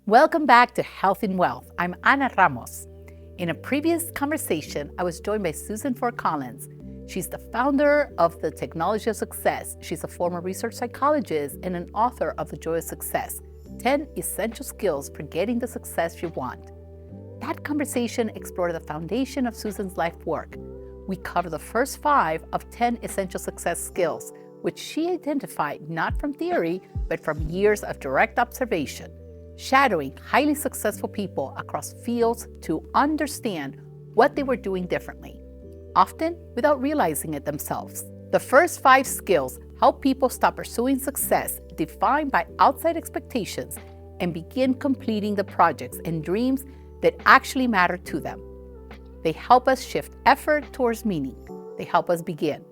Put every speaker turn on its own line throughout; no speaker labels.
Welcome back to Health and Wealth. I'm Ana Ramos. In a previous conversation, I was joined by Susan Ford Collins. She's the founder of the Technology of Success. She's a former research psychologist and an author of The Joy of Success, 10 Essential Skills for Getting the Success You Want. That conversation explored the foundation of Susan's life work. We cover the first 5 of 10 essential success skills, which she identified not from theory, but from years of direct observation, shadowing highly successful people across fields to understand what they were doing differently, often without realizing it themselves. The first 5 skills help people stop pursuing success defined by outside expectations and begin completing the projects and dreams that actually matter to them. They help us shift effort towards meaning. They help us begin.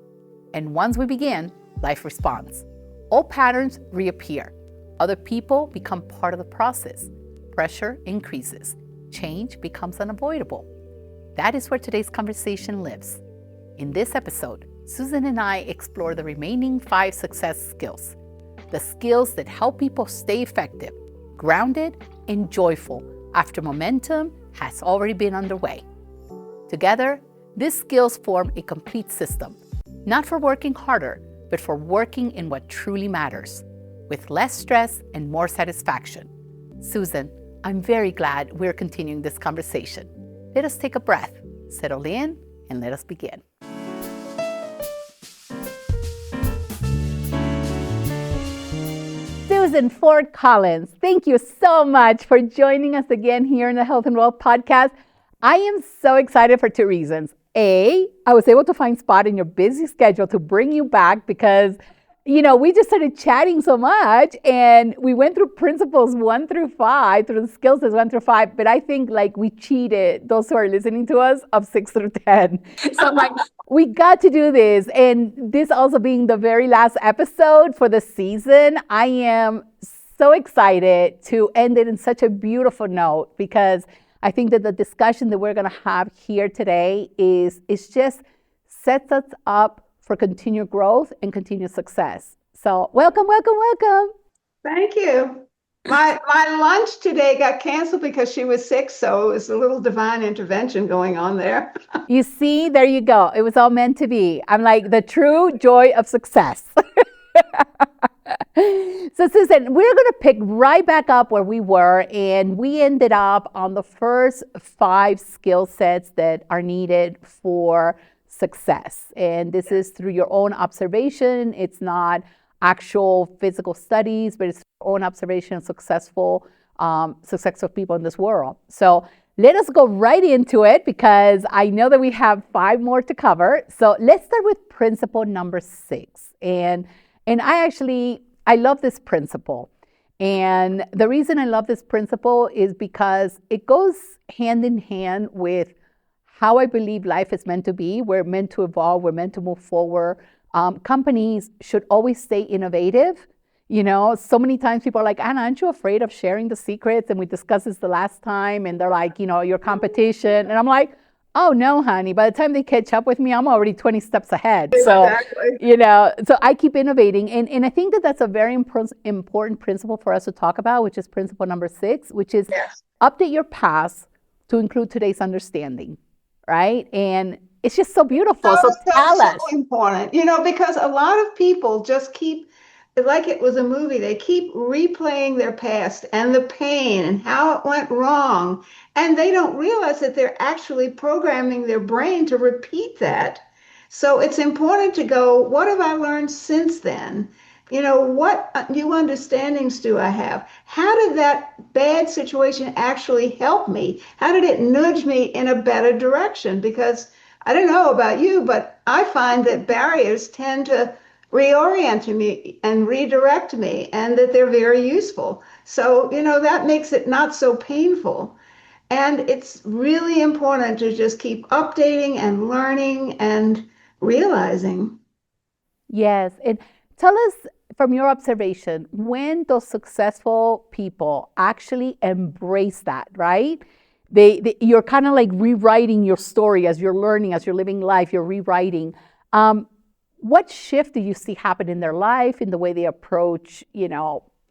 And once we begin, life responds. Old patterns reappear. Other people become part of the process. Pressure increases. Change becomes unavoidable. That is where today's conversation lives. In this episode, Susan and I explore the remaining 5 success skills, the skills that help people stay effective, grounded, and joyful after momentum has already been underway. Together, these skills form a complete system, not for working harder, but for working in what truly matters, with less stress and more satisfaction. Susan, I'm very glad we're continuing this conversation. Let us take a breath, settle in, and let us begin. Susan Ford Collins, thank you so much for joining us again here in the Health and Wealth podcast. I am so excited for 2 reasons. A, I was able to find spot in your busy schedule to bring you back because, we just started chatting so much and we went through principles 1 through 5, through the skills as 1 through 5, but I think we cheated those who are listening to us of 6 through 10. So we got to do this. And this also being the very last episode for the season, I am so excited to end it in such a beautiful note because I think that the discussion that we're going to have here today is just sets us up for continued growth and continued success. So welcome.
Thank you. My lunch today got canceled because she was sick, so it was a little divine intervention going on there.
You see, there you go. It was all meant to be. I'm like the true joy of success. So Susan, we're going to pick right back up where we were, and we ended up on the first 5 skill sets that are needed for success. And this is through your own observation. It's not actual physical studies, but it's your own observation of successful people in this world. So let us go right into it because I know that we have 5 more to cover. So let's start with principle number 6. And I love this principle. And the reason I love this principle is because it goes hand in hand with how I believe life is meant to be. We're meant to evolve. We're meant to move forward. Companies should always stay innovative. So many times people are like, Anna, aren't you afraid of sharing the secrets? And we discussed this the last time. And they're like, your competition. And I'm like, oh, no, honey. By the time they catch up with me, I'm already 20 steps ahead.
Exactly.
So I keep innovating. And I think that that's a very important principle for us to talk about, which is principle number 6, which is update your past to include today's understanding. Right? And it's just so beautiful. So tell us.
So important, because a lot of people just keep, like it was a movie, they keep replaying their past and the pain and how it went wrong. And they don't realize that they're actually programming their brain to repeat that. So it's important to go, what have I learned since then? What new understandings do I have? How did that bad situation actually help me? How did it nudge me in a better direction? Because I don't know about you, but I find that barriers tend to reorient me and redirect me, and that they're very useful. So, that makes it not so painful. And it's really important to just keep updating and learning and realizing.
Yes. And tell us from your observation, when those successful people actually embrace that, right? You're kind of like rewriting your story as you're learning, as you're living life, you're rewriting. What shift do you see happen in their life, in the way they approach,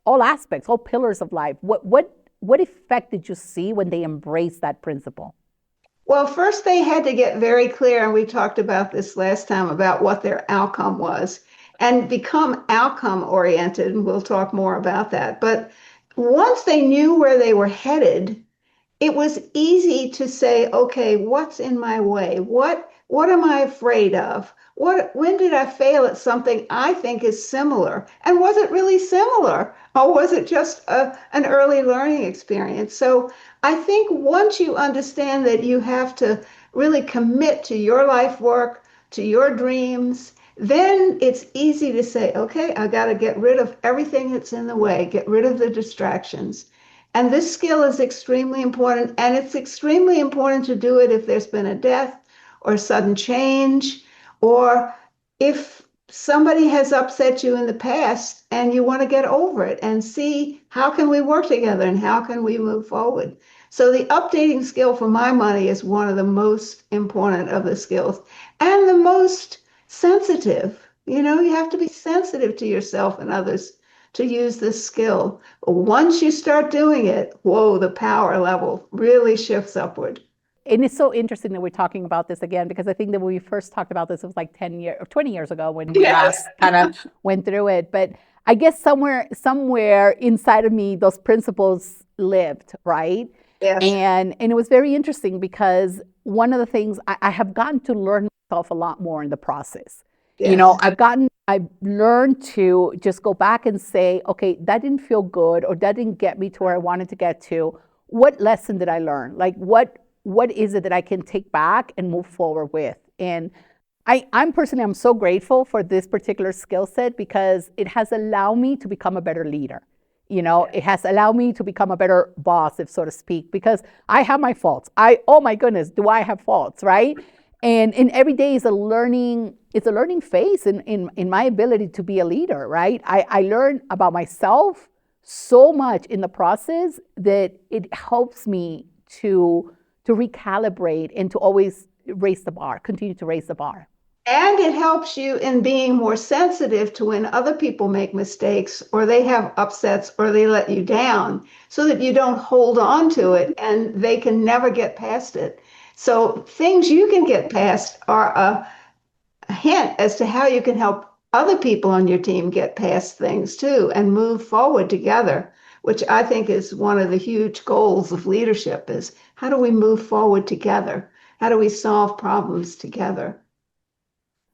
all aspects, all pillars of life? What what effect did you see when they embraced that principle?
Well, first they had to get very clear, and we talked about this last time about what their outcome was and become outcome oriented, and we'll talk more about that. But once they knew where they were headed, it was easy to say, okay, what's in my way? What am I afraid of? When did I fail at something I think is similar? And was it really similar? Or was it just an early learning experience? So I think once you understand that you have to really commit to your life work, to your dreams, then it's easy to say, okay, I got to get rid of everything that's in the way, get rid of the distractions. And this skill is extremely important, and it's extremely important to do it if there's been a death or sudden change, or if somebody has upset you in the past and you want to get over it and see how can we work together and how can we move forward. So the updating skill for my money is one of the most important of the skills and the most sensitive. You have to be sensitive to yourself and others to use this skill. Once you start doing it, whoa, the power level really shifts upward.
And it's so interesting that we're talking about this again, because I think that when we first talked about this, it was like 10 years or 20 years ago when we
Yes.
last kind of went through it. But I guess somewhere inside of me, those principles lived, right?
Yes.
And it was very interesting because one of the things I have gotten to learn myself a lot more in the process.
Yes.
I've learned to just go back and say, okay, that didn't feel good, or that didn't get me to where I wanted to get to. What lesson did I learn? Like what is it that I can take back and move forward with? And I'm so grateful for this particular skill set because it has allowed me to become a better leader. It has allowed me to become a better boss, if so to speak, because I have my faults. Oh my goodness, do I have faults, right? And every day is it's a learning phase in my ability to be a leader, right? I learn about myself so much in the process that it helps me to recalibrate and to always continue to raise the bar.
And it helps you in being more sensitive to when other people make mistakes or they have upsets or they let you down so that you don't hold on to it and they can never get past it. So things you can get past are a hint as to how you can help other people on your team get past things too and move forward together, which I think is one of the huge goals of leadership is how do we move forward together? How do we solve problems together?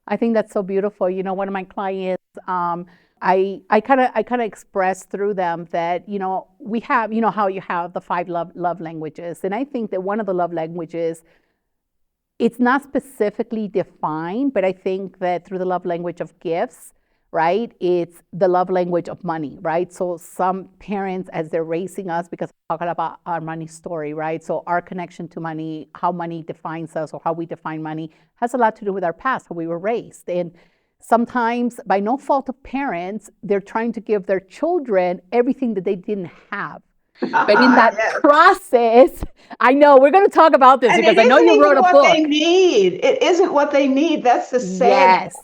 I think that's so beautiful. One of my clients, I kind of express through them that we have how you have the five love languages, and I think that one of the love languages, it's not specifically defined, but I think that through the love language of gifts, right, it's the love language of money, right? So some parents, as they're raising us, because I'm talking about our money story, right? So our connection to money, how money defines us or how we define money, has a lot to do with our past, how we were raised. And sometimes, by no fault of parents, they're trying to give their children everything that they didn't have. But in that
Yes.
process, I know we're going to talk about this
And
because
it
I know
isn't
you
even
wrote a
what they
book.
need. It isn't what they need. That's the sad.
Yes.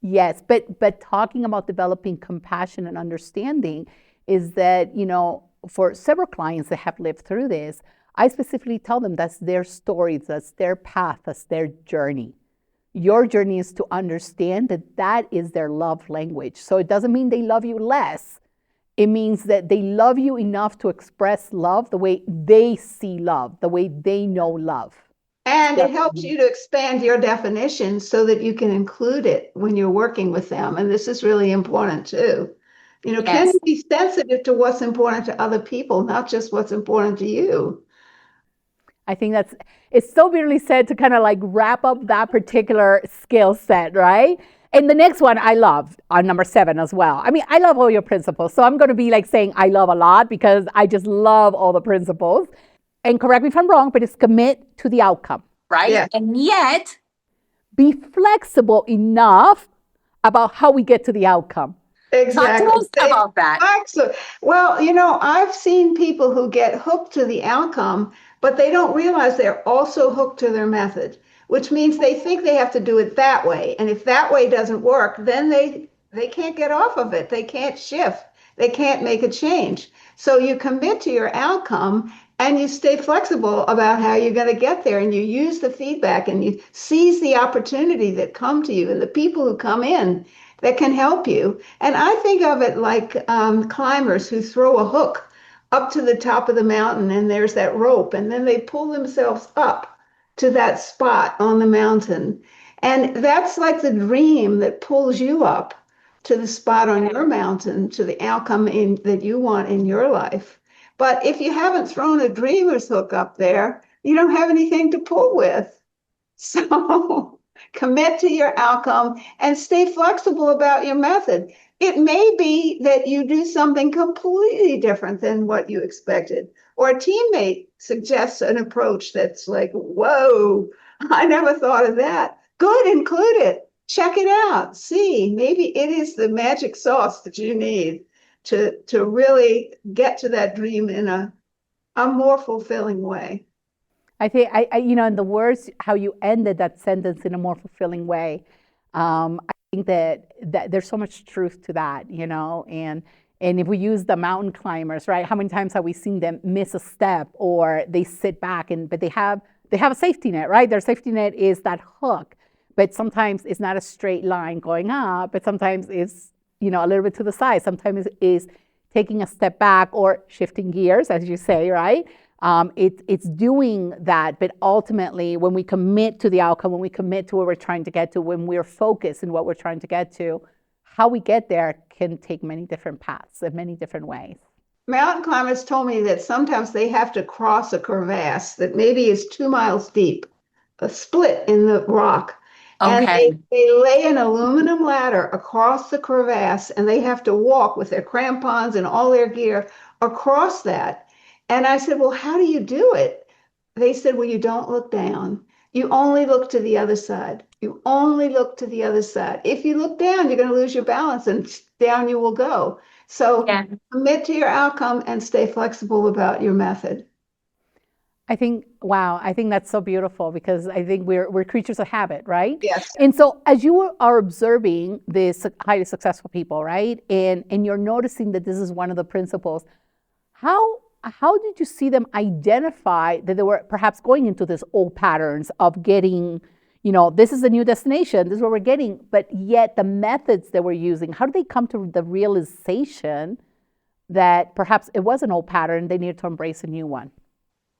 Yes, but talking about developing compassion and understanding is that, for several clients that have lived through this, I specifically tell them that's their story, that's their path, that's their journey. Your journey is to understand that that is their love language. So it doesn't mean they love you less. It means that they love you enough to express love the way they see love, the way they know love.
And
So,
it helps you to expand your definition so that you can include it when you're working with them. And this is really important too. Can
yes.
you be sensitive to what's important to other people, not just what's important to you?
I think it's so beautifully said to kind of like wrap up that particular skill set, right? And the next one I love on number 7 as well. I mean, I love all your principles. So I'm going to be like saying I love a lot because I just love all the principles. And correct me if I'm wrong, but it's commit to the outcome, right?
Yeah,
And yet be flexible enough about how we get to the outcome. Talk to
exactly.
us about that.
Excellent. Well, I've seen people who get hooked to the outcome, but they don't realize they're also hooked to their method, which means they think they have to do it that way. And if that way doesn't work, then they can't get off of it. They can't shift. they can't make a change. So you commit to your outcome and you stay flexible about how you're going to get there, and you use the feedback and you seize the opportunity that come to you and the people who come in that can help you. And I think of it like climbers who throw a hook up to the top of the mountain, and there's that rope, and then they pull themselves up to that spot on the mountain. And that's like the dream that pulls you up to the spot on your mountain, to the outcome that you want in your life. But if you haven't thrown a dreamer's hook up there, you don't have anything to pull with. So commit to your outcome and stay flexible about your method. It may be that you do something completely different than what you expected, or a teammate suggests an approach that's like, whoa, I never thought of that. Good, include it. Check it out. See, maybe it is the magic sauce that you need to really get to that dream in a more fulfilling way.
I think in the words, how you ended that sentence in a more fulfilling way. I think that there's so much truth to that, and if we use the mountain climbers, right? How many times have we seen them miss a step, or they sit back but they have a safety net, right? Their safety net is that hook, but sometimes it's not a straight line going up, but sometimes it's a little bit to the side. Sometimes it's taking a step back or shifting gears, as you say, right? It's doing that, but ultimately, when we commit to the outcome, when we commit to what we're trying to get to, when we're focused in what we're trying to get to, how we get there can take many different paths and many different ways.
Mountain climbers told me that sometimes they have to cross a crevasse that maybe is 2 miles deep, a split in the rock. And they lay an aluminum ladder across the crevasse, and they have to walk with their crampons and all their gear across that. And I said, well, how do you do it? They said, well, you don't look down. You only look to the other side. You only look to the other side. If you look down, you're going to lose your balance, and down you will go. So commit to your outcome and stay flexible about your method.
I think that's so beautiful, because I think we're creatures of habit, right?
Yes.
And so as you are observing these highly successful people, right, and you're noticing that this is one of the principles, how did you see them identify that they were perhaps going into this old patterns of getting, this is a new destination, this is where we're getting, but yet the methods that we're using, how did they come to the realization that perhaps it was an old pattern, they needed to embrace a new one?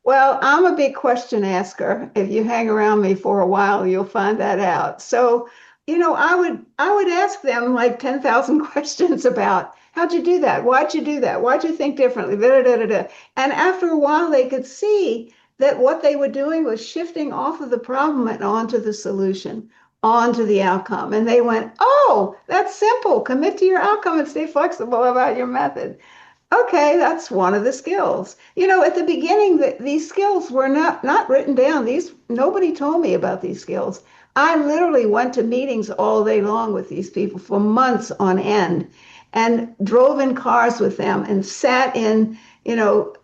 Well, I'm a big question asker. If you hang around me for a while, you'll find that out. So, I would ask them like 10,000 questions about how'd you do that? Why'd you do that? Why'd you think differently? Da, da, da, da. And after a while, they could see that what they were doing was shifting off of the problem and onto the solution, onto the outcome. And they went, oh, that's simple. Commit to your outcome and stay flexible about your method. Okay, that's one of the skills. At the beginning, these skills were not written down. Nobody told me about these skills. I literally went to meetings all day long with these people for months on end, and drove in cars with them and sat in,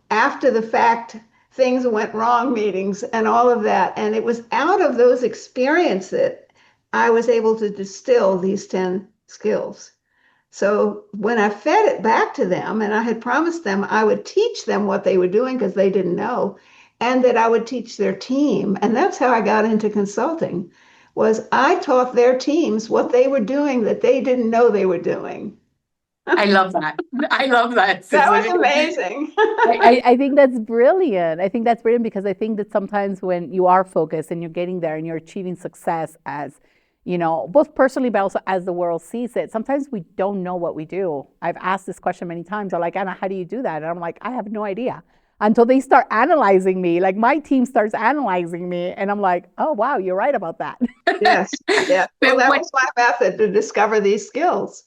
after the fact, things went wrong meetings and all of that. And it was out of those experiences that I was able to distill these 10 skills. So when I fed it back to them, and I had promised them I would teach them what they were doing because they didn't know, and that I would teach their team. And that's how I got into consulting, was I taught their teams what they were doing that they didn't know they were doing.
I love that. I love that.
That was amazing.
I think that's brilliant. I think that's brilliant, because I think that sometimes when you are focused and you're getting there and you're achieving success, as both personally, but also as the world sees it, sometimes we don't know what we do. I've asked this question many times. They're like, Anna, how do you do that? And I'm like, I have no idea, until they start analyzing me. Like, my team starts analyzing me, and I'm like, oh, wow, you're right about that.
Yes. Yeah. Well, that was my method to discover these skills.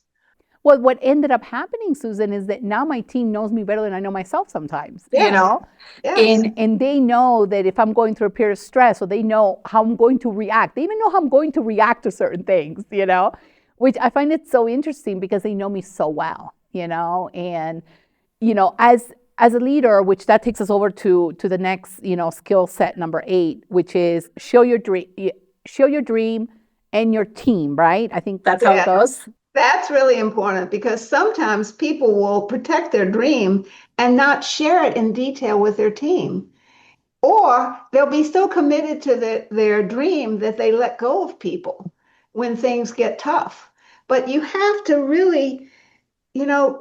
Well, what ended up happening, Susan, is that now my team knows me better than I know myself sometimes,
Yes. Yes.
And they know that if I'm going through a period of stress, or they know how I'm going to react. They even know how I'm going to react to certain things, which I find it so interesting, because they know me so well, and, as a leader, which that takes us over to the next, skill set number 8, which is show your dream and your team, right? I think that's how it goes.
That's really important because sometimes people will protect their dream and not share it in detail with their team. Or they'll be so committed to their dream that they let go of people when things get tough. But you have to really,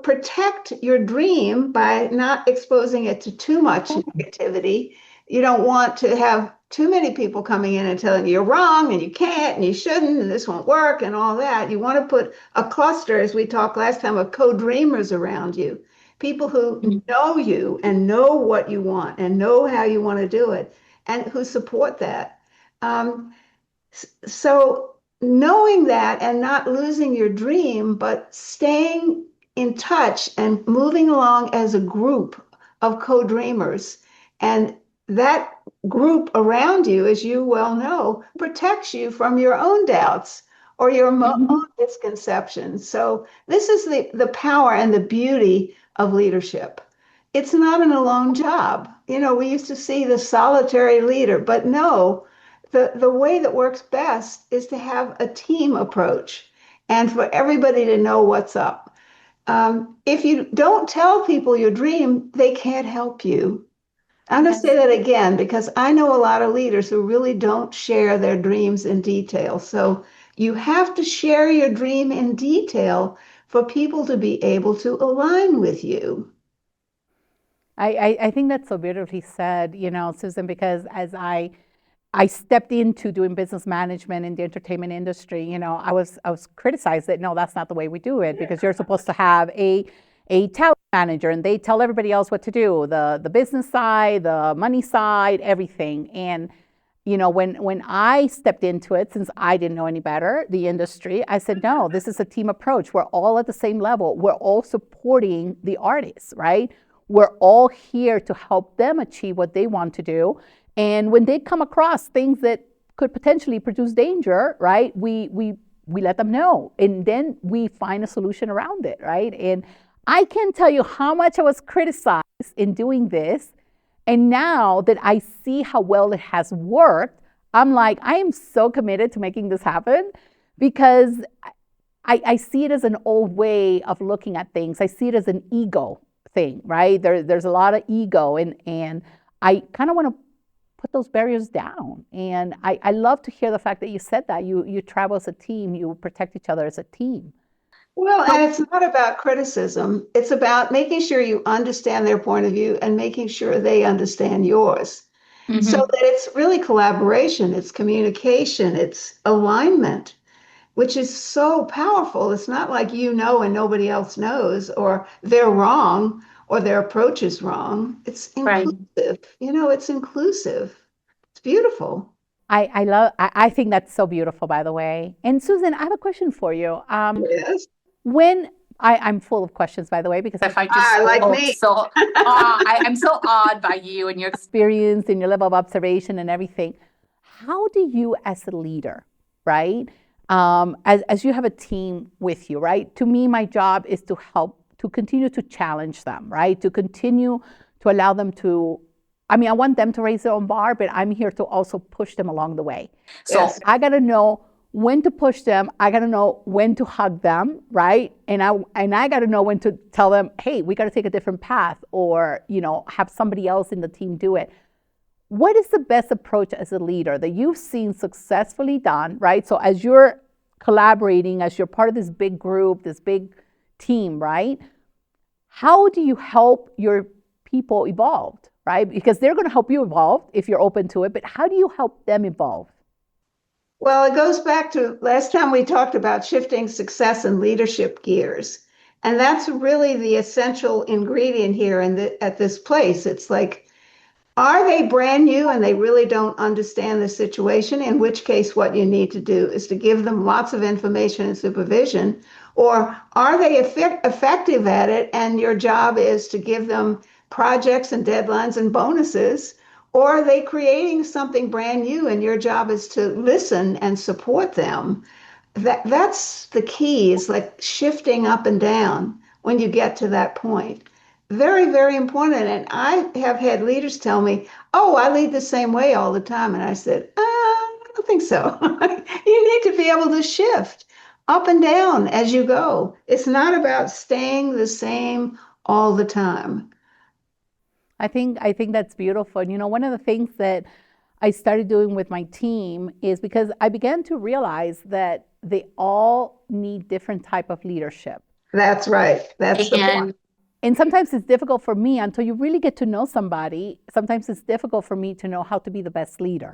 protect your dream by not exposing it to too much negativity. You don't want to have too many people coming in and telling you you're wrong and you can't and you shouldn't and this won't work and all that. You want to put a cluster, as we talked last time, of co-dreamers around you, people who know you and know what you want and know how you want to do it and who support that. Um, so knowing that and not losing your dream, but staying in touch and moving along as a group of co-dreamers. And that group around you, as you well know, protects you from your own doubts or your own misconceptions. So this is the power and the beauty of leadership. It's not an alone job. We used to see the solitary leader, but no, the way that works best is to have a team approach and for everybody to know what's up. If you don't tell people your dream, they can't help you. I'm going to say
Yes.
that again because I know a lot of leaders who really don't share their dreams in detail. So you have to share your dream in detail for people to be able to align with you.
I think that's so beautifully said, Susan, because as I stepped into doing business management in the entertainment industry, I was criticized that no, that's not the way we do it because you're supposed to have a talent manager and they tell everybody else what to do, the business side, the money side, everything. And when I stepped into it, since I didn't know any better, the industry, I said, no, this is a team approach. We're all at the same level. We're all supporting the artists, right? We're all here to help them achieve what they want to do. And when they come across things that could potentially produce danger, right, we let them know. And then we find a solution around it, right? And I can tell you how much I was criticized in doing this, and now that I see how well it has worked, I'm like, I am so committed to making this happen because I see it as an old way of looking at things. I see it as an ego thing, right? There's a lot of ego, and I kind of want to put those barriers down. And I love to hear the fact that you said that you travel as a team, you protect each other as a team.
Well,
So,
and it's not about criticism. It's about making sure you understand their point of view and making sure they understand yours. So
mhm.
that it's really collaboration, it's communication, it's alignment, which is so powerful. It's not like you know and nobody else knows, or they're wrong, or their approach is wrong. It's
Right.
inclusive. It's inclusive. It's beautiful.
I think that's so beautiful, by the way. And Susan, I have a question for you.
Yes.
When I'm full of questions, by the way, because I find you
Ah, like me.
I'm so awed by you and your experience and your level of observation and everything. How do you, as a leader, right, as you have a team with you, right? To me, my job is to help to continue to challenge them, right? To continue to allow them to. I mean, I want them to raise their own bar, but I'm here to also push them along the way. So
Yes.
I got to know when to push them. I got to know when to hug them, right? And I got to know when to tell them, hey, we got to take a different path, or have somebody else in the team do it. What is the best approach as a leader that you've seen successfully done, right? So as you're collaborating, as you're part of this big group, this big team, right? How do you help your people evolve, right? Because they're going to help you evolve if you're open to it, but how do you help them evolve?
Well, it goes back to last time we talked about shifting success and leadership gears. And that's really the essential ingredient here at this place. It's like, are they brand new and they really don't understand the situation? In which case, what you need to do is to give them lots of information and supervision. Or are they effective at it and your job is to give them projects and deadlines and bonuses? Or are they creating something brand new and your job is to listen and support them? That's the key, is like shifting up and down when you get to that point. Very, very important. And I have had leaders tell me, oh, I lead the same way all the time. And I said, I don't think so. You need to be able to shift. up and down as you go. It's not about staying the same all the time.
I think that's beautiful. And one of the things that I started doing with my team is because I began to realize that they all need different type of leadership.
That's right. That's the point.
And sometimes it's difficult for me until you really get to know somebody. Sometimes it's difficult for me to know how to be the best leader,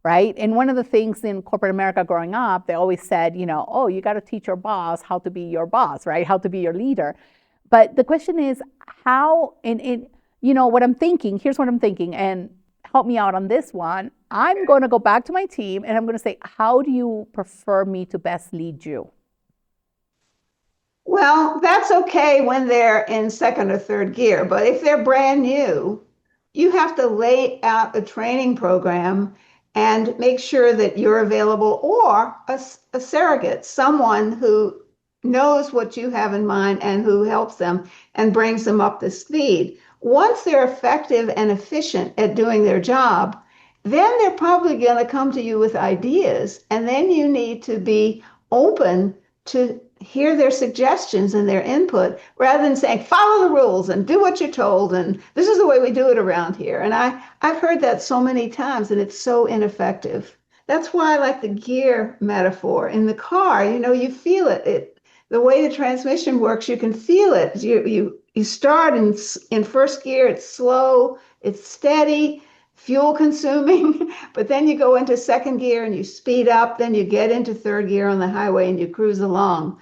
right? And one of the things in corporate America growing up, they always said, oh, you got to teach your boss how to be your boss, right? How to be your leader. But the question is how, and what I'm thinking, here's what I'm thinking, and help me out on this one. I'm going to go back to my team and I'm going to say, how do you prefer me to best lead you?
Well, that's okay when they're in second or third gear, but if they're brand new, you have to lay out a training program and make sure that you're available or a surrogate, someone who knows what you have in mind and who helps them and brings them up to speed. Once they're effective and efficient at doing their job, then they're probably going to come to you with ideas, and then you need to be open to hear their suggestions and their input rather than saying follow the rules and do what you're told and this is the way we do it around here. And I've heard that so many times and it's so ineffective. That's why I like the gear metaphor in the car. You feel it, the way the transmission works, you can feel it. You start in first gear, it's slow, it's steady, fuel consuming, but then you go into second gear and you speed up, then you get into third gear on the highway and you cruise along.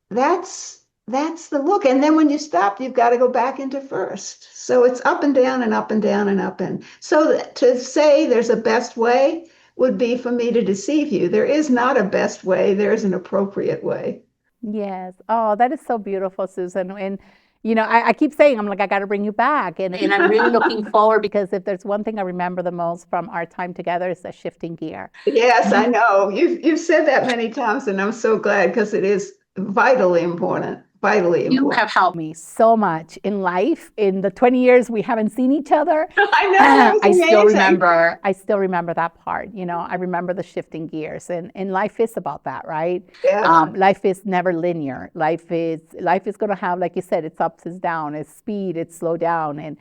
That's the look. And then when you stop, you've got to go back into first. So it's up and down and up and down and up. And so to say there's a best way would be for me to deceive you. There is not a best way, there's an appropriate way.
Yes. Oh, that is so beautiful, Susan. And I keep saying, I'm like, I got to bring you back. And I'm really looking forward because if there's one thing I remember the most from our time together, it's a shifting gear.
Yes, I know. You've said that many times, and I'm so glad because it is vitally important. Vitally
You
important.
have helped me so much in life. In the 20 years we haven't seen each other,
I know,
I
it's
still
amazing.
remember. I still remember that part. I remember the shifting gears, and life is about that, right?
Yes,
Life is never linear. Life is going to have, like you said, it's ups, it's down, it's speed, it's slow down,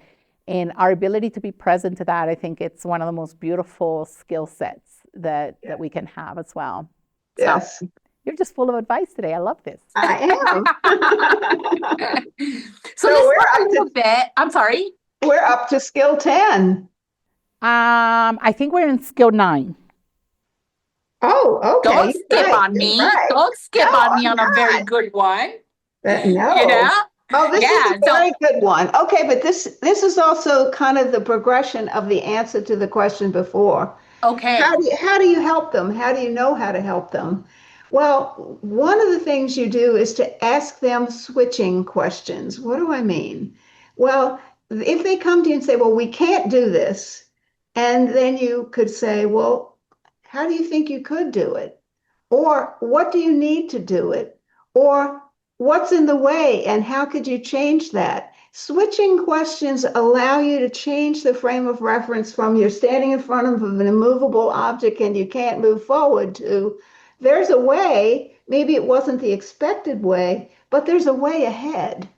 and our ability to be present to that. I think it's one of the most beautiful skill sets that we can have as well. So
yes,
you're just full of advice today. I love this.
I am.
So
So
let's
we're
talk a
up
little
to
bit. I'm sorry.
we're up to skill 10.
I think we're in skill 9.
Oh, okay.
Don't
You're
skip
right.
on
You're
me.
right.
Don't
No,
skip on me
I'm
on a very
not.
good one. You
No.
know?
Oh, this is
Yeah.
a
So,
very good one. Okay, but this is also kind of the progression of the answer to the question before.
okay.
How do you help them? How do you know how to help them? Well, one of the things you do is to ask them switching questions. What do I mean? Well, if they come to you and say, "Well, we can't do this," and then you could say, "Well, how do you think you could do it?" Or what do you need to do it? Or what's in the way and how could you change that? Switching questions allow you to change the frame of reference from you're standing in front of an immovable object and you can't move forward to there's a way, maybe it wasn't the expected way, but there's a way ahead.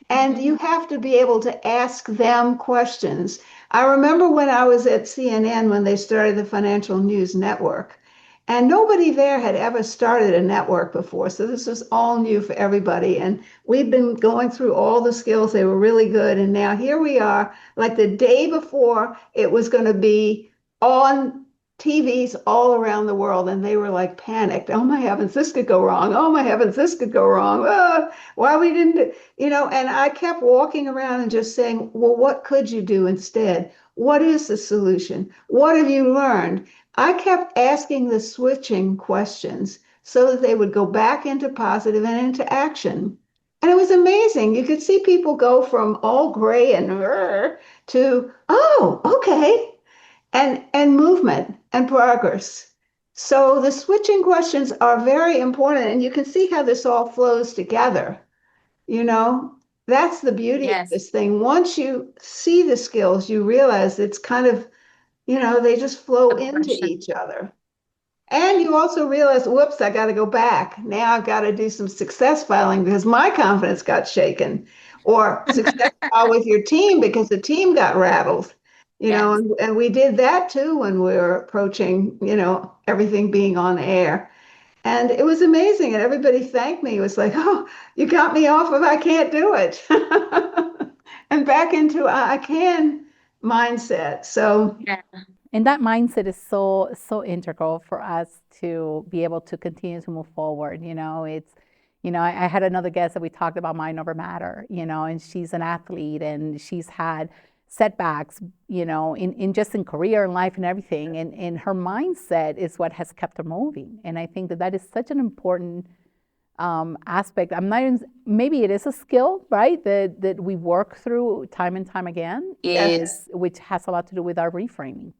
And you have to be able to ask them questions. I remember when I was at CNN when they started the Financial News Network, and nobody there had ever started a network before. So this was all new for everybody. And we've been going through all the skills. They were really good. And now here we are, like the day before it was going to be on TVs all around the world. And they were like panicked. Oh my heavens, this could go wrong. Oh my heavens, this could go wrong. Why we didn't, and I kept walking around and just saying, well, what could you do instead? What is the solution? What have you learned? I kept asking the switching questions so that they would go back into positive and into action. And it was amazing. You could see people go from all gray and to, oh, okay, and movement and progress. So the switching questions are very important, and you can see how this all flows together. You know, that's the beauty of
Yes.
this thing. Once you see the skills, you realize it's kind of, they just flow into
Progression.
each other. And you also realize, whoops, I got to go back. Now I've got to do some success filing because my confidence got shaken, or success file with your team because the team got rattled.
Yes.
And we did that too when we were approaching, everything being on air. And it was amazing. And everybody thanked me. It was like, oh, you got me off of I can't do it. And back into I can mindset. So,
Yeah.
And that mindset is so integral for us to be able to continue to move forward. I had another guest that we talked about mind over matter, and she's an athlete and she's had setbacks, in just in career and life and everything. And her mindset is what has kept her moving. And I think that that is such an important aspect. I'm not even, maybe it is a skill, right? That we work through time and time again,
yes.
which has a lot to do with our reframing,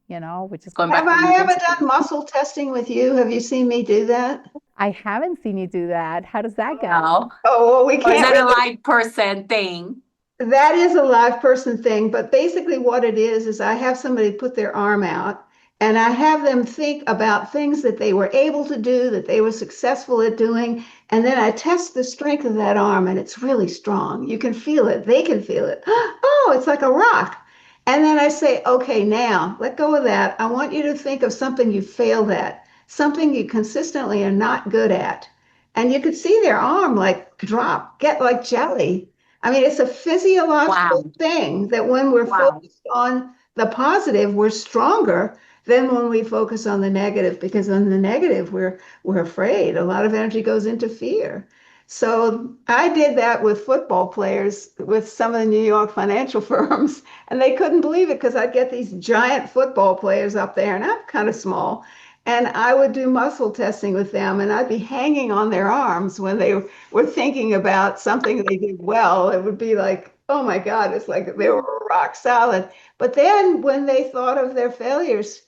which is
Going
Have
back to
I ever
university.
done muscle testing with you? Have you seen me do that?
I haven't seen you do that. How does that go?
No.
Oh, well, we
Or is
can't
that a
really.
live person thing?
That is a live person thing, but basically what it is I have somebody put their arm out and I have them think about things that they were able to do, that they were successful at doing, and then I test the strength of that arm and it's really strong. You can feel it, they can feel it. Oh, it's like a rock. And then I say, okay, now let go of that. I want you to think of something you failed at, something you consistently are not good at. And you could see their arm like drop, get like jelly. I mean, it's a physiological
Wow.
thing that when we're
Wow.
focused on the positive, we're stronger than when we focus on the negative, because on the negative, we're afraid. A lot of energy goes into fear. So I did that with football players with some of the New York financial firms, and they couldn't believe it because I'd get these giant football players up there, and I'm kind of small. And I would do muscle testing with them, and I'd be hanging on their arms when they were thinking about something they did well. It would be like, oh my God, it's like they were rock solid. But then when they thought of their failures,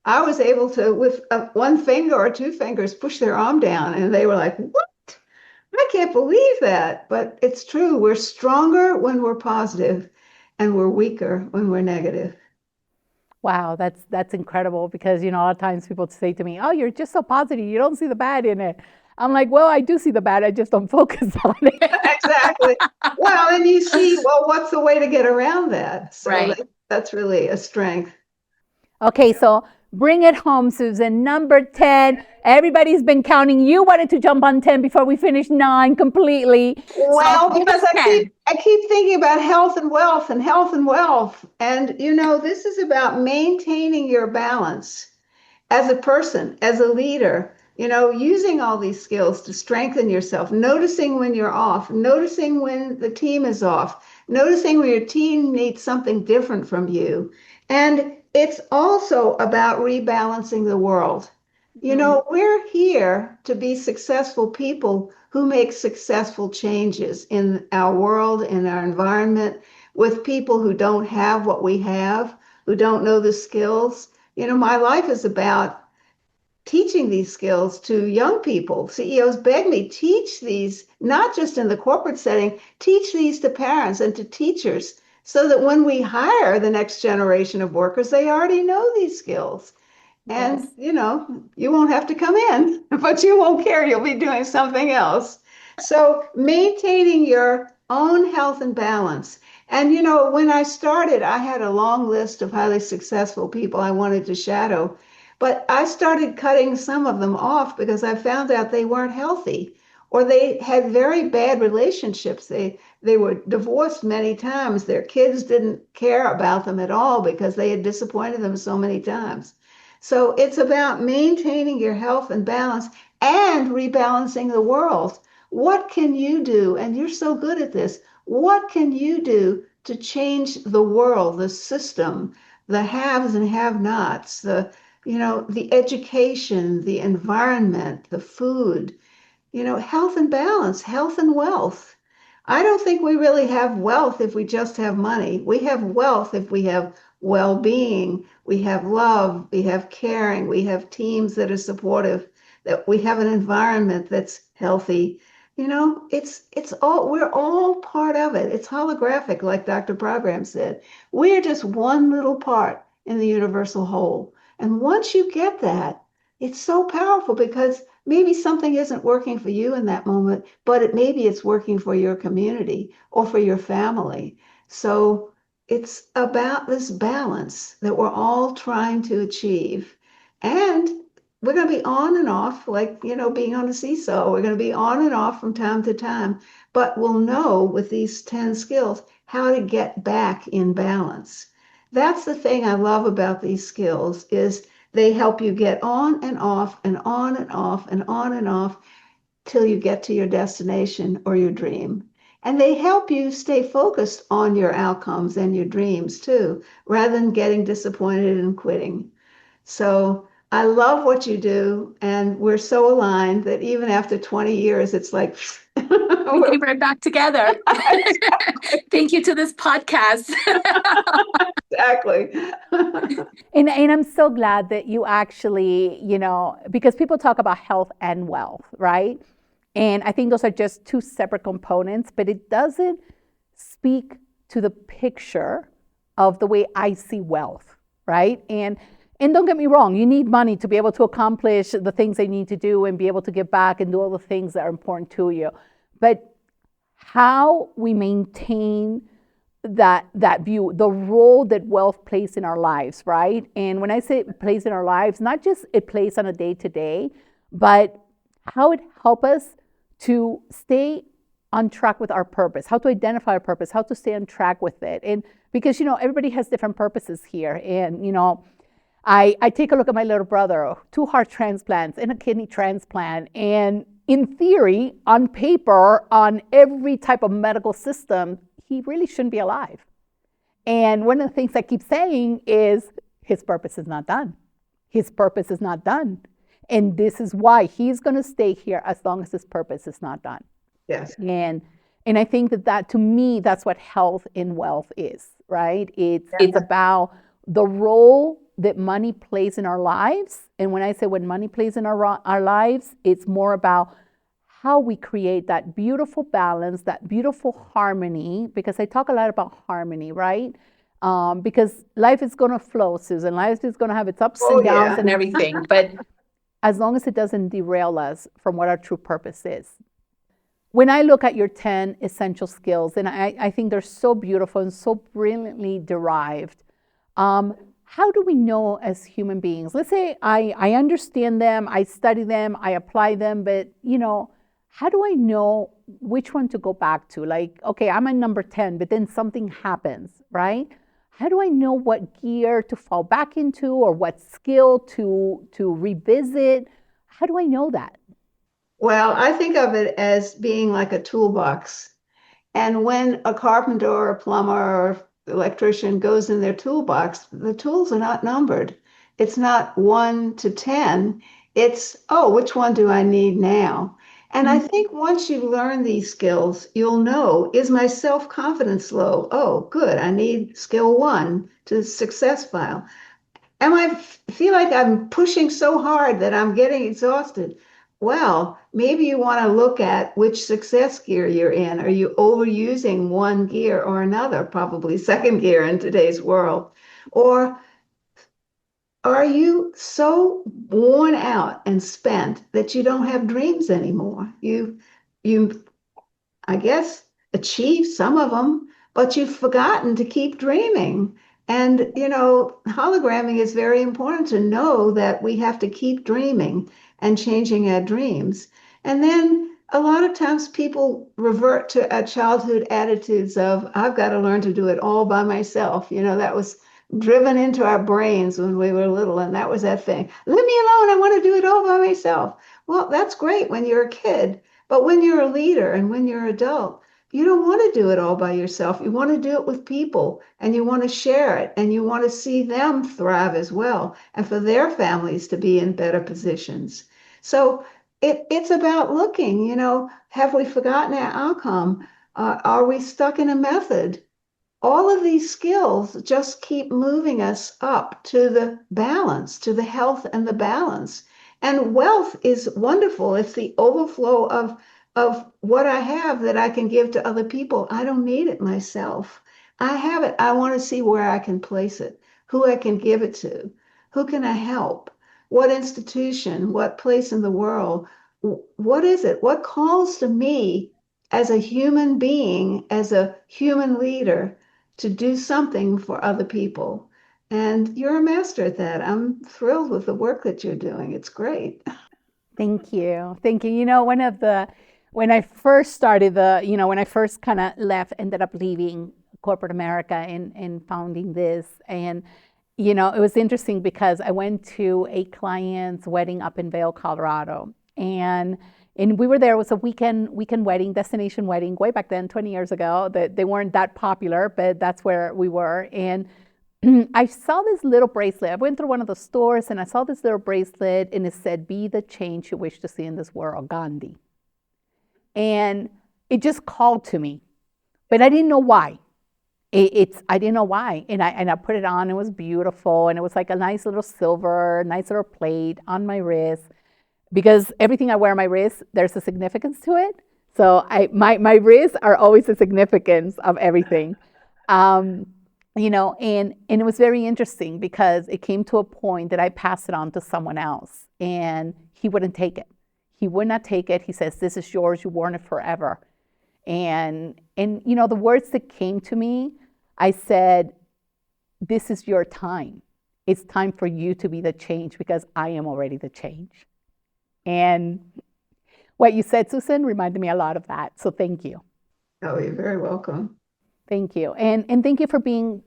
I was able to, with one finger or two fingers, push their arm down. And they were like, what? I can't believe that. But it's true. We're stronger when we're positive, and we're weaker when we're negative.
Wow, that's incredible because a lot of times people say to me, "Oh, you're just so positive. You don't see the bad in it." I'm like, "Well, I do see the bad. I just don't focus on it."
Exactly. Well, and you see, well, what's the way to get around that? So
Right.
that's really a strength.
Okay, so bring it home, Susan. Number 10. Everybody's been counting. You wanted to jump on 10 before we finish 9 completely.
So
Well,
what
because
is 10?
I keep thinking about health and wealth and health and wealth. And this is about maintaining your balance as a person, as a leader, using all these skills to strengthen yourself, noticing when you're off, noticing when the team is off, noticing when your team needs something different from you. And it's also about rebalancing the world.
Mm.
We're here to be successful people who make successful changes in our world, in our environment, with people who don't have what we have, who don't know the skills. My life is about teaching these skills to young people. CEOs beg me, teach these, not just in the corporate setting, teach these to parents and to teachers so that when we hire the next generation of workers, they already know these skills. And,
Yes.
you won't have to come in, but you won't care. You'll be doing something else. So maintaining your own health and balance. And, when I started, I had a long list of highly successful people I wanted to shadow, but I started cutting some of them off because I found out they weren't healthy or they had very bad relationships. They were divorced many times. Their kids didn't care about them at all because they had disappointed them so many times. So it's about maintaining your health and balance and rebalancing the world. What can you do? And you're so good at this. What can you do to change the world, the system, the haves and have-nots, the education, the environment, the food, health and balance, health and wealth. I don't think we really have wealth if we just have money. We have wealth if we have well-being, we have love, we have caring, we have teams that are supportive, that we have an environment that's healthy. It's all we're all part of it. It's holographic, like Dr. Program said. We're just one little part in the universal whole. And once you get that, it's so powerful because maybe something isn't working for you in that moment, but maybe it's working for your community or for your family. So it's about this balance that we're all trying to achieve. And we're going to be on and off, like, being on a seesaw. We're going to be on and off from time to time, but we'll know with these 10 skills how to get back in balance. That's the thing I love about these skills is they help you get on and off and on and off and on and off till you get to your destination or your dream. And they help you stay focused on your outcomes and your dreams too, rather than getting disappointed and quitting. So I love what you do, and we're so aligned that even after 20 years, it's like
we came right back together. Thank you to this podcast.
Exactly.
And I'm so glad that you actually, because people talk about health and wealth, right? And I think those are just two separate components, but it doesn't speak to the picture of the way I see wealth, right? And don't get me wrong, you need money to be able to accomplish the things they need to do and be able to give back and do all the things that are important to you. But how we maintain that view, the role that wealth plays in our lives, right? And when I say it plays in our lives, not just it plays on a day-to-day, but how it helps us to stay on track with our purpose, how to identify our purpose, how to stay on track with it. And because, everybody has different purposes here. And, I take a look at my little brother, 2 heart transplants and a kidney transplant. And in theory, on paper, on every type of medical system, he really shouldn't be alive. And one of the things I keep saying is his purpose is not done. His purpose is not done. And this is why he's going to stay here as long as his purpose is not done.
Yes.
And I think that to me, that's what health and wealth is, right? It's about the role that money plays in our lives. And when I say when money plays in our lives, it's more about how we create that beautiful balance, that beautiful harmony, because I talk a lot about harmony, right? Because life is going to flow, Susan. Life is going to have its ups and downs and everything. But as long as it doesn't derail us from what our true purpose is. When I look at your 10 essential skills, and I think they're so beautiful and so brilliantly derived, how do we know as human beings? Let's say I understand them, I study them, I apply them, but how do I know which one to go back to? Like, okay, I'm at number 10, but then something happens, right? How do I know what gear to fall back into or what skill to revisit? How do I know that?
Well, I think of it as being like a toolbox. And when a carpenter or a plumber or electrician goes in their toolbox, the tools are not numbered. It's not 1 to 10. It's, oh, which one do I need now? And I think once you learn these skills, you'll know, is my self-confidence low? Oh, good. I need skill 1 to success file. Am I feel like I'm pushing so hard that I'm getting exhausted? Well, maybe you want to look at which success gear you're in. Are you overusing one gear or another? Probably second gear in today's world. Or are you so worn out and spent that you don't have dreams anymore? You, I guess, achieved some of them, but you've forgotten to keep dreaming. And, hologramming is very important to know that we have to keep dreaming and changing our dreams. And then a lot of times people revert to our childhood attitudes of, I've got to learn to do it all by myself. That was driven into our brains when we were little. And that was that thing. Leave me alone. I want to do it all by myself. Well, that's great when you're a kid. But when you're a leader and when you're an adult, you don't want to do it all by yourself. You want to do it with people and you want to share it and you want to see them thrive as well and for their families to be in better positions. So it's about looking, have we forgotten our outcome? Are we stuck in a method? All of these skills just keep moving us up to the balance, to the health and the balance. And wealth is wonderful. It's the overflow of what I have that I can give to other people. I don't need it myself. I have it. I want to see where I can place it, who I can give it to, who can I help, what institution, what place in the world, what is it? What calls to me as a human being, as a human leader, to do something for other people? And you're a master at that. I'm thrilled with the work that you're doing. It's great.
Thank you. Thank you. When I first started when I first kind of left, ended up leaving corporate America and founding this. And, it was interesting because I went to a client's wedding up in Vail, Colorado. And we were there. It was a weekend wedding, destination wedding, way back then, 20 years ago. That they weren't that popular, but that's where we were. And I saw this little bracelet. I went through one of the stores and I saw this little bracelet and it said, "Be the change you wish to see in this world, Gandhi." And it just called to me, but I didn't know why. I didn't know why. And I put it on. It was beautiful. And it was like a nice little silver, nice little plate on my wrist, because everything I wear on my wrist, there's a significance to it. So my wrists are always the significance of everything. And it was very interesting because it came to a point that I passed it on to someone else and he wouldn't take it. He would not take it. He says, "This is yours. You worn it forever." And the words that came to me, I said, "This is your time. It's time for you to be the change because I am already the change." And what you said, Susan, reminded me a lot of that. So thank you.
Oh, you're very welcome.
Thank you. And thank you for being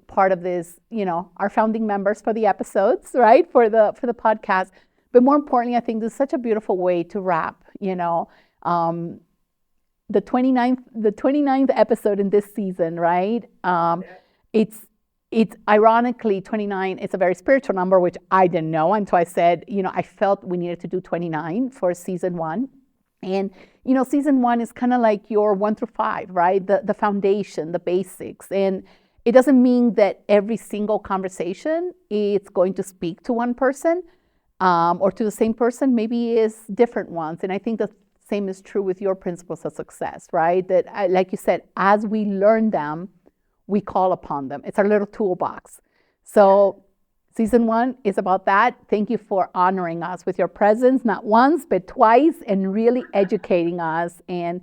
part of this, our founding members for the episodes, right? For the podcast. But more importantly, I think this is such a beautiful way to wrap, the 29th episode in this season, right? It's ironically 29, it's a very spiritual number, which I didn't know until I said, I felt we needed to do 29 for season 1. And, season 1 is kind of like your 1 through 5, right? The foundation, the basics. And it doesn't mean that every single conversation is going to speak to one person or to the same person. Maybe it's different ones. And I think the same is true with your principles of success, right? That, like you said, as we learn them, we call upon them. It's our little toolbox. So season 1 is about that. Thank you for honoring us with your presence, not once, but twice, and really educating us and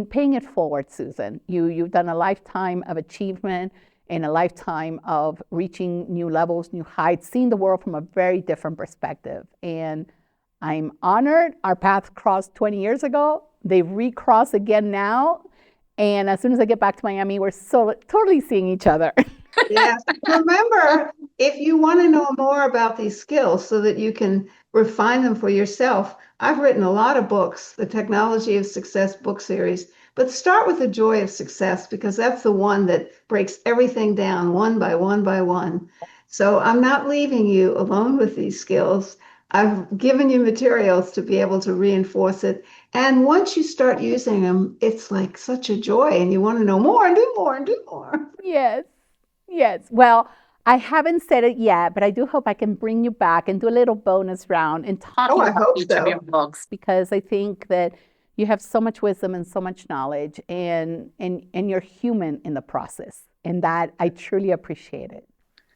paying it forward, Susan. You've done a lifetime of achievement and a lifetime of reaching new levels, new heights, seeing the world from a very different perspective. And I'm honored. Our paths crossed 20 years ago. They recross again now. And as soon as I get back to Miami, we're so totally seeing each other.
Yes. Remember, if you want to know more about these skills so that you can refine them for yourself, I've written a lot of books, the Technology of Success book series, but start with the Joy of Success because that's the one that breaks everything down one by one by one. So I'm not leaving you alone with these skills. I've given you materials to be able to reinforce it. And once you start using them, it's like such a joy and you want to know more and do more and do more.
Yes. Well, I haven't said it yet, but I do hope I can bring you back and do a little bonus round and talking about each of your books, because I think that you have so much wisdom and so much knowledge and you're human in the process. And that I truly appreciate it.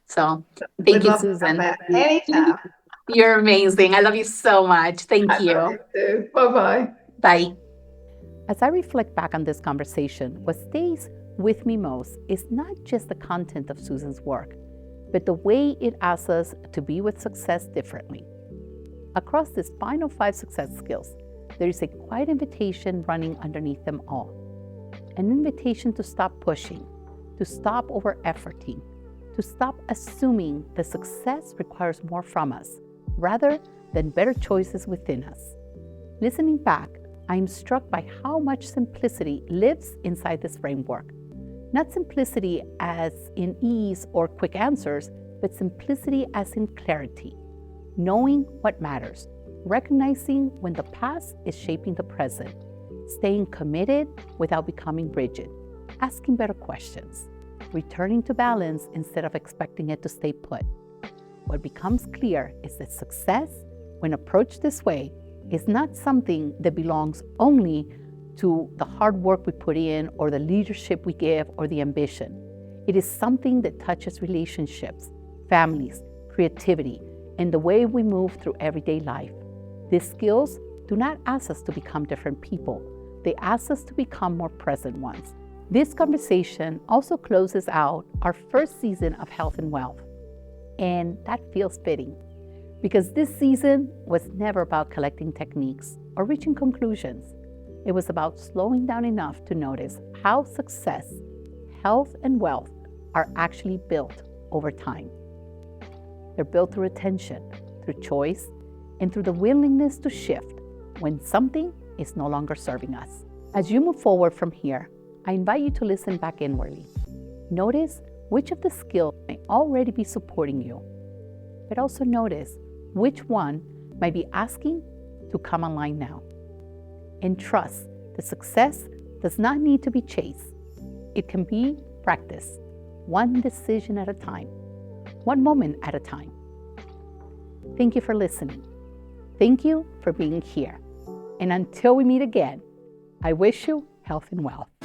So thank you, Susan.
Anytime.
You're amazing. I love you so much. Thank you.
I love you too. Bye-bye.
Bye. As I reflect back on this conversation, what stays with me most is not just the content of Susan's work, but the way it asks us to be with success differently. Across these final 5 success skills, there is a quiet invitation running underneath them all. An invitation to stop pushing, to stop over-efforting, to stop assuming that success requires more from us, rather than better choices within us. Listening back, I am struck by how much simplicity lives inside this framework. Not simplicity as in ease or quick answers, but simplicity as in clarity. Knowing what matters, recognizing when the past is shaping the present, staying committed without becoming rigid, asking better questions, returning to balance instead of expecting it to stay put. What becomes clear is that success, when approached this way, is not something that belongs only to the hard work we put in or the leadership we give or the ambition. It is something that touches relationships, families, creativity, and the way we move through everyday life. These skills do not ask us to become different people. They ask us to become more present ones. This conversation also closes out our first season of Health and Wealth. And that feels fitting because this season was never about collecting techniques or reaching conclusions. It was about slowing down enough to notice how success, health, and wealth are actually built over time. They're built through attention, through choice, and through the willingness to shift when something is no longer serving us. As you move forward from here, I invite you to listen back inwardly. Notice which of the skills may already be supporting you, but also notice which one might be asking to come online now. And trust that success does not need to be chased. It can be practiced, one decision at a time, one moment at a time. Thank you for listening. Thank you for being here. And until we meet again, I wish you health and wealth.